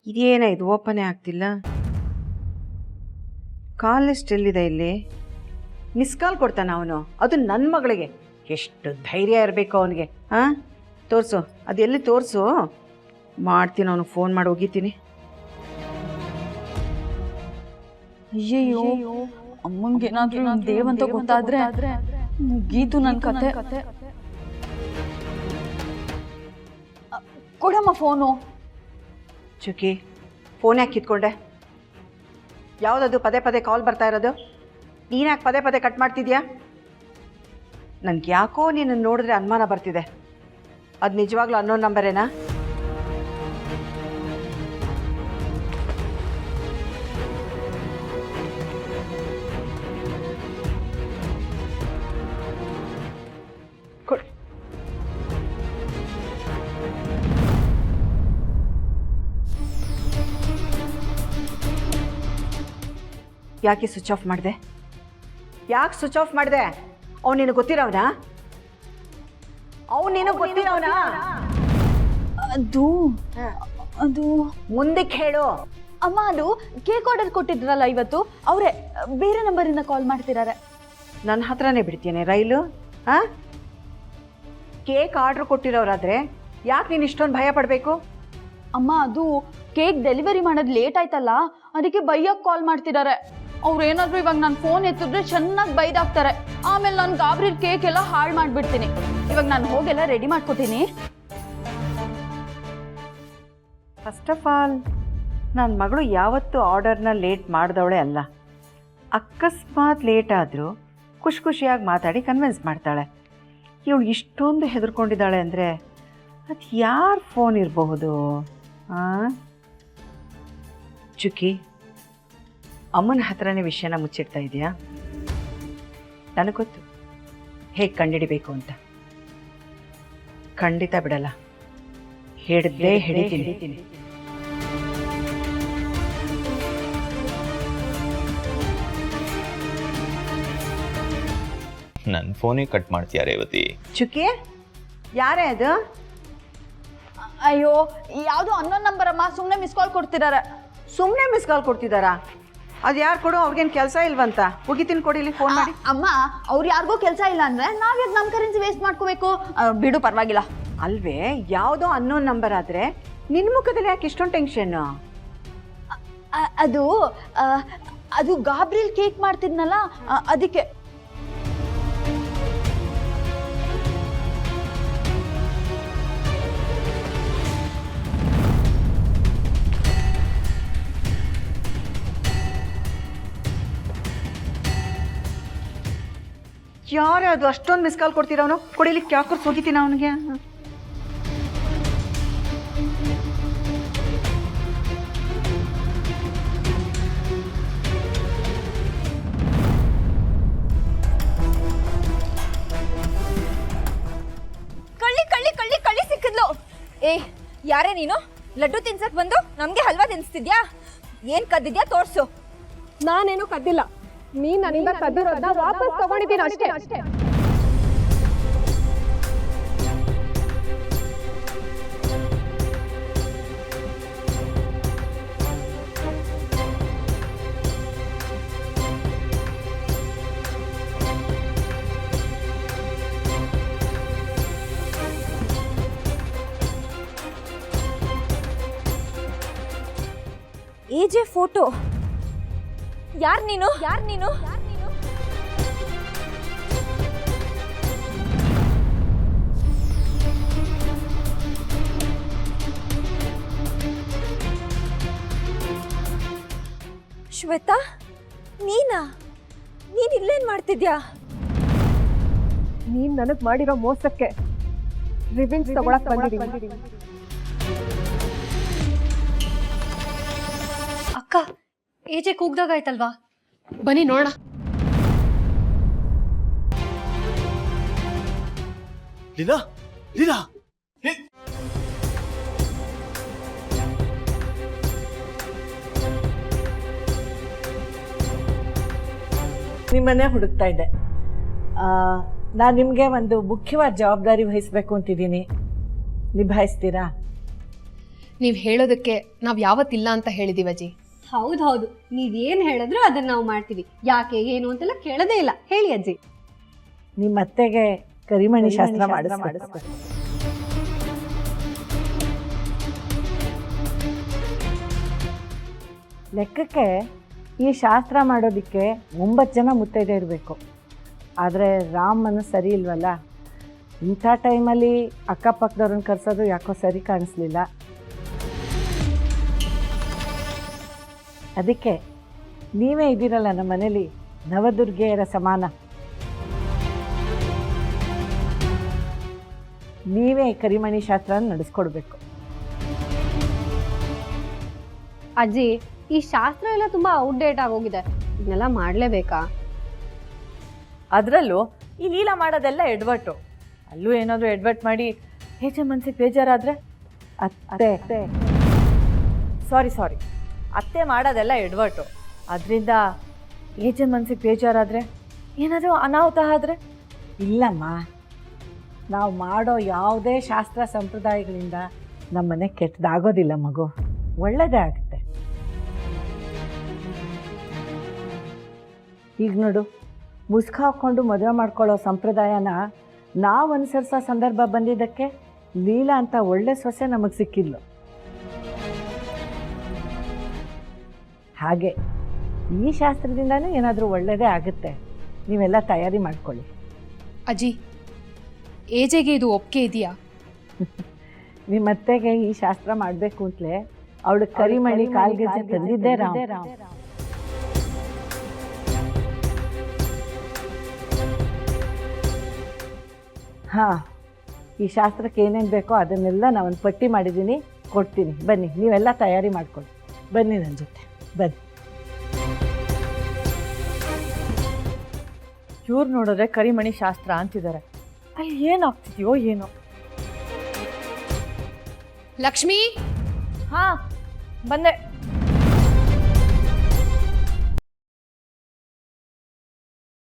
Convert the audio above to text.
ಇದೇನ ಇದು ಓಪನೇ ಆಗ್ತಿಲ್ಲ. ಕಾಲ್ ಲಿಸ್ಟ್ ಎಲ್ಲಿದೆ ಇಲ್ಲಿ? ಮಿಸ್ ಕಾಲ್ ಕೊಡ್ತಾನೆ ಅವನು, ಅದು ನನ್ನ ಮಗಳಿಗೆ. ಎಷ್ಟು ಧೈರ್ಯ ಇರಬೇಕು ಅವನಿಗೆ. ಹಾಂ, ತೋರಿಸು, ಅದು ಎಲ್ಲಿ ತೋರಿಸು. ಮಾಡ್ತೀನಿ, ಅವನಿಗೆ ಫೋನ್ ಮಾಡಿ ಹೋಗಿತೀನಿ. ಅಯ್ಯಯ್ಯೋ, ಅಮ್ಮಂಗೆ ಏನಾದ್ರೂ ದೇವಂತ ಗೊತ್ತಾದ್ರೆ ಮುಗೀತು ನನ್ನ ಕತೆ. ಕೊಡಮ್ಮ ಫೋನು. ಚುಕ್ಕಿ, ಫೋನ್ ಯಾಕೆ ಕಿತ್ಕೊಂಡೆ? ಯಾವುದದು ಪದೇ ಪದೇ ಕಾಲ್ ಬರ್ತಾ ಇರೋದು? ನೀನು ಯಾಕೆ ಪದೇ ಪದೇ ಕಟ್ ಮಾಡ್ತಿದ್ಯಾ? ನನಗೆ ಯಾಕೋ ನೀನು ನೋಡಿದ್ರೆ ಅನುಮಾನ ಬರ್ತಿದೆ. ಅದು ನಿಜವಾಗ್ಲೂ ಅನ್ನೋನ್ ನಂಬರೇನಾ? ಯಾಕೆ ಸ್ವಿಚ್ ಆಫ್ ಮಾಡಿದೆ? ಯಾಕೆ ಸ್ವಿಚ್ ಆಫ್ ಮಾಡಿದೆ? ಅವ್ನು ನಿನಗೆ ಗೊತ್ತಿರೋನಾ? ಅವ್ನು ನಿನಗೆ ಗೊತ್ತಿರೋನಾ? ಅದು ಮುಂದಕ್ಕೆ ಹೇಳು. ಅಮ್ಮ, ಅದು ಕೇಕ್ ಆರ್ಡರ್ ಕೊಟ್ಟಿದ್ರಲ್ಲ ಇವತ್ತು, ಅವರೇ ಬೇರೆ ನಂಬರಿಂದ ಕಾಲ್ ಮಾಡ್ತಿದ್ದಾರೆ. ನನ್ನ ಹತ್ರನೇ ಬಿಡ್ತೀನಿ ರೈಲು? ಹಾಂ, ಕೇಕ್ ಆರ್ಡ್ರ್ ಕೊಟ್ಟಿರೋರಾದರೆ ಯಾಕೆ ನೀನು ಇಷ್ಟೊಂದು ಭಯ ಪಡಬೇಕು? ಅಮ್ಮ, ಅದು ಕೇಕ್ ಡೆಲಿವರಿ ಮಾಡೋದು ಲೇಟ್ ಆಯ್ತಲ್ಲ, ಅದಕ್ಕೆ ಬೈಯಕ್ಕೆ ಕಾಲ್ ಮಾಡ್ತಿದ್ದಾರೆ. ಅವ್ರು ಏನಾದ್ರು ಇವಾಗ ನಾನು ಫೋನ್ ಎತ್ತಿದ್ರೆ ಚೆನ್ನಾಗಿ ಬೈದಾಕ್ತಾರೆ. ಆಮೇಲೆ ನಾನು ಗಾಬರಿ ಕೇಕ್ ಎಲ್ಲ ಹಾಳು ಮಾಡಿಬಿಡ್ತೀನಿ. ಇವಾಗ ನಾನು ಹೋಗೆಲ್ಲ ರೆಡಿ ಮಾಡ್ಕೋತೀನಿ. ಫಸ್ಟ್ ಆಫ್ ಆಲ್, ನನ್ನ ಮಗಳು ಯಾವತ್ತೂ ಆರ್ಡರ್ನ ಲೇಟ್ ಮಾಡಿದವಳೆ ಅಲ್ಲ. ಅಕಸ್ಮಾತ್ ಲೇಟ್ ಆದರೂ ಖುಷಿ ಖುಷಿಯಾಗಿ ಮಾತಾಡಿ ಕನ್ವಿನ್ಸ್ ಮಾಡ್ತಾಳೆ. ಇವಳು ಇಷ್ಟೊಂದು ಹೆದರ್ಕೊಂಡಿದ್ದಾಳೆ ಅಂದರೆ ಅದು ಯಾರ ಫೋನ್ ಇರಬಹುದು? ಹಾಂ, ಚುಕ್ಕಿ, ಅಮ್ಮನ ಹತ್ರನೇ ವಿಷಯನ ಮುಚ್ಚಿಡ್ತಾ ಇದೆಯಾ? ನನಗೆ ಗೊತ್ತು ಹೇಗೆ ಕಂಡುಹಿಡಿಬೇಕು ಅಂತ. ಖಂಡಿತ ಬಿಡಲ್ಲ, ಹಿಡ್ದೇ ಹಿಡಿತೀನಿ. ನನ್ನ ಫೋನಿಗೆ ಕಟ್ ಮಾಡ್ತೀಯ ರೇವತಿ? ಚುಕ್ಕಿ, ಯಾರೇ ಅದು? ಅಯ್ಯೋ, ಯಾವುದೋ ಅನ್ನೋ ನಂಬರ್ ಅಮ್ಮ, ಸುಮ್ಮನೆ ಮಿಸ್ ಕಾಲ್ ಕೊಡ್ತಿದ್ದಾರೆ. ಸುಮ್ಮನೆ ಮಿಸ್ ಕಾಲ್ ಕೊಡ್ತಿದ್ದಾರಾ? ಅದು ಯಾರು ಕೊಡು? ಅವ್ರಿಗೇನು ಕೆಲಸ ಇಲ್ವಂತ? ಮುಗಿತೀನಿ, ಕೊಡಿಲಿ ಫೋನ್ ಮಾಡಿ. ಅಮ್ಮ, ಅವ್ರು ಯಾರಿಗೂ ಕೆಲಸ ಇಲ್ಲ ಅಂದರೆ ನಾವ್ಯಾಕೆ ನಮ್ಮ ಕರೆನ್ಸಿ ವೇಸ್ಟ್ ಮಾಡ್ಕೋಬೇಕು? ಬಿಡು, ಪರವಾಗಿಲ್ಲ. ಅಲ್ವೇ, ಯಾವುದೋ ಅನ್ನೋನ್ ನಂಬರ್ ಆದರೆ ನಿನ್ನ ಮುಖದಲ್ಲಿ ಯಾಕೆ ಇಷ್ಟೊಂದು ಟೆನ್ಷನ್ನು? ಅದು ಗಾಬ್ರಿಲ್ ಕೇಕ್ ಮಾಡ್ತಿದ್ನಲ್ಲ, ಅದಕ್ಕೆ. ಯಾರೇ ಅದು ಅಷ್ಟೊಂದು ಮಿಸ್ ಕಾಲ್ ಕೊಡ್ತೀರವನು? ಕೊಡಿಲಿಕ್ಕೆ ಯಾಕೆ ಹೋಗಿತೀನಿ ಅವನಿಗೆ. ಕಳ್ಳಿ ಕಳ್ಳಿ ಕಳ್ಳಿ ಕಳ್ಳಿ ಸಿಕ್ಕಿದ್ಲು. ಏ, ಯಾರೇ ನೀನು? ಲಡ್ಡು ತಿನ್ಸಕ್ ಬಂದು ನಮ್ಗೆ ಹಲ್ವಾ ತಿನ್ಸ್ತಿದ್ಯಾ? ಏನ್ ಕದ್ದಿದ್ಯಾ ತೋರ್ಸು. ನಾನೇನು ಕದ್ದಿಲ್ಲ, ನೀನ್ ನನ್ನಿಂದ ಕದ್ದಿರೋದನ್ನ ವಾಪಸ್ ತಗೊಂಡಿದ್ದೀನಿ ಅಷ್ಟೇ. ಎಜೆ ಫೋಟೋ. ಯಾರ್ ನೀನು? ಶ್ವೇತಾ, ನೀನಾ? ನೀನ್ ಇಲ್ಲೇನ್ ಮಾಡ್ತಿದ್ಯಾ? ನೀನ್ ನನಗ್ ಮಾಡಿರೋ ಮೋಸಕ್ಕೆ ರಿವೆಂಜ್ ತಗೊಳಕ್ ಬಂದಿದ್ದೀನಿ. ಅಕ್ಕ, ಏಜೆ ಕೂಗ್ದಾಗಾಯ್ತಲ್ವಾ, ಬನ್ನಿ ನೋಡ. ಲೀಲಾ, ಲೀಲಾ, ನಿಮ್ಮನ್ನೇ ಹುಡುಕ್ತಾ ಇದ್ದೆ. ನಾನು ನಿಮಗೆ ಒಂದು ಮುಖ್ಯವಾದ ಜವಾಬ್ದಾರಿ ವಹಿಸಬೇಕು ಅಂತಿದ್ದೀನಿ. ನಿಭಾಯಿಸ್ತೀರಾ? ನೀವು ಹೇಳೋದಕ್ಕೆ ನಾವು ಯಾವತ್ತಿಲ್ಲ ಅಂತ ಹೇಳಿದೀವಿ ಅಜ್ಜಿ. ಹೌದು ನೀವೇನು ಹೇಳಿದ್ರು ಅದನ್ನ ನಾವು ಮಾಡ್ತೀವಿ. ಯಾಕೆ ಏನು ಅಂತೆಲ್ಲ ಕೇಳೋದೇ ಇಲ್ಲ. ಹೇಳಿ ಅಜ್ಜಿ. ನಿಮ್ಮ ಅತ್ತೆಗೆ ಕರಿಮಣಿ ಶಾಸ್ತ್ರ ಮಾಡಿಸ್ಬೇಕು. ಲೆಕ್ಕಕ್ಕೆ ಈ ಶಾಸ್ತ್ರ ಮಾಡೋದಕ್ಕೆ 9 ಜನ ಮುತ್ತೈದೆ ಇರಬೇಕು. ಆದರೆ ರಾಮ್ ಮನಸ್ಸು ಸರಿ ಇಲ್ವಲ್ಲ, ಇಂಥ ಟೈಮಲ್ಲಿ ಅಕ್ಕಪಕ್ಕದವ್ರನ್ನ ಕರೆಸೋದು ಯಾಕೋ ಸರಿ ಕಾಣಿಸ್ಲಿಲ್ಲ. ಅದಕ್ಕೆ ನೀವೇ ಇದ್ದೀರಲ್ಲ ನಮ್ಮ ಮನೇಲಿ ನವದುರ್ಗೆಯರ ಸಮಾನ, ನೀವೇ ಕರಿಮಣಿ ಶಾಸ್ತ್ರ ನಡೆಸ್ಕೊಡ್ಬೇಕು. ಅಜ್ಜಿ, ಈ ಶಾಸ್ತ್ರ ಎಲ್ಲ ತುಂಬಾ ಔಟ್ಡೇಟ್ ಆಗೋಗಿದೆ. ಇದನ್ನೆಲ್ಲ ಮಾಡಲೇಬೇಕಾ? ಅದರಲ್ಲೂ ಈ ಲೀಲಾ ಮಾಡೋದೆಲ್ಲ ಎಡ್ವರ್ಟು. ಅಲ್ಲೂ ಏನಾದರೂ ಎಡ್ವರ್ಟ್ ಮಾಡಿ ಹೇಗೆ ಮನ್ಸಿಗೆ ಬೇಜಾರಾದರೆ ಅತ್ತೆ ಸಾರಿ ಅತ್ತೆ ಮಾಡೋದೆಲ್ಲ ಎಡ್ವರ್ಟು. ಅದರಿಂದ ಏಜೆ ಮನ್ಸಿಗೆ ಬೇಜಾರಾದರೆ ಏನಾದರೂ ಅನಾಹುತ ಆದರೆ ಇಲ್ಲಮ್ಮ, ನಾವು ಮಾಡೋ ಯಾವುದೇ ಶಾಸ್ತ್ರ ಸಂಪ್ರದಾಯಗಳಿಂದ ನಮ್ಮನೆ ಕೆಟ್ಟದಾಗೋದಿಲ್ಲ ಮಗು, ಒಳ್ಳೆಯದೇ ಆಗುತ್ತೆ. ಈಗ ನೋಡು, ಮುಸ್ಕ ಹಾಕ್ಕೊಂಡು ಮದುವೆ ಮಾಡ್ಕೊಳ್ಳೋ ಸಂಪ್ರದಾಯನ ನಾವು ಅನುಸರಿಸೋ ಸಂದರ್ಭ ಬಂದಿದ್ದಕ್ಕೆ ಲೀಲಾ ಅಂತ ಒಳ್ಳೆ ಸೊಸೆ ನಮಗೆ ಸಿಕ್ಕಿದ್ಲು. ಹಾಗೆ ಈ ಶಾಸ್ತ್ರದಿಂದನೂ ಏನಾದರೂ ಒಳ್ಳೆಯದೇ ಆಗುತ್ತೆ. ನೀವೆಲ್ಲ ತಯಾರಿ ಮಾಡ್ಕೊಳ್ಳಿ. ಅಜ್ಜಿ, ಏಜೆಗೆ ಇದು ಒಪ್ಪಿಗೆ ಇದೆಯಾ? ನಿಮ್ಮ ಅತ್ತೆಗೆ ಈ ಶಾಸ್ತ್ರ ಮಾಡಬೇಕು ಅಂತಲೇ ಅವಳು ಕರಿಮಣಿ ಕಾಲ್ಗೆಜ್ಜೆ ತಂದಿದ್ದೇ ರಾಮ್. ಹಾಂ, ಈ ಶಾಸ್ತ್ರಕ್ಕೆ ಏನೇನು ಬೇಕೋ ಅದನ್ನೆಲ್ಲ ನಾವೊಂದು ಪಟ್ಟಿ ಮಾಡಿದ್ದೀನಿ, ಕೊಡ್ತೀನಿ. ಬನ್ನಿ, ನೀವೆಲ್ಲ ತಯಾರಿ ಮಾಡ್ಕೊಳ್ಳಿ. ಬನ್ನಿ ನನ್ನ ಜೊತೆ, ಬನ್ನಿ. ಇವ್ರು ನೋಡಿದ್ರೆ ಕರಿಮಣಿ ಶಾಸ್ತ್ರ ಅಂತಿದ್ದಾರೆ, ಅಲ್ಲಿ ಏನಾಗ್ತಿದೆಯೋ ಏನೋ. ಲಕ್ಷ್ಮಿ, ಹಾಂ ಬಂದೆ.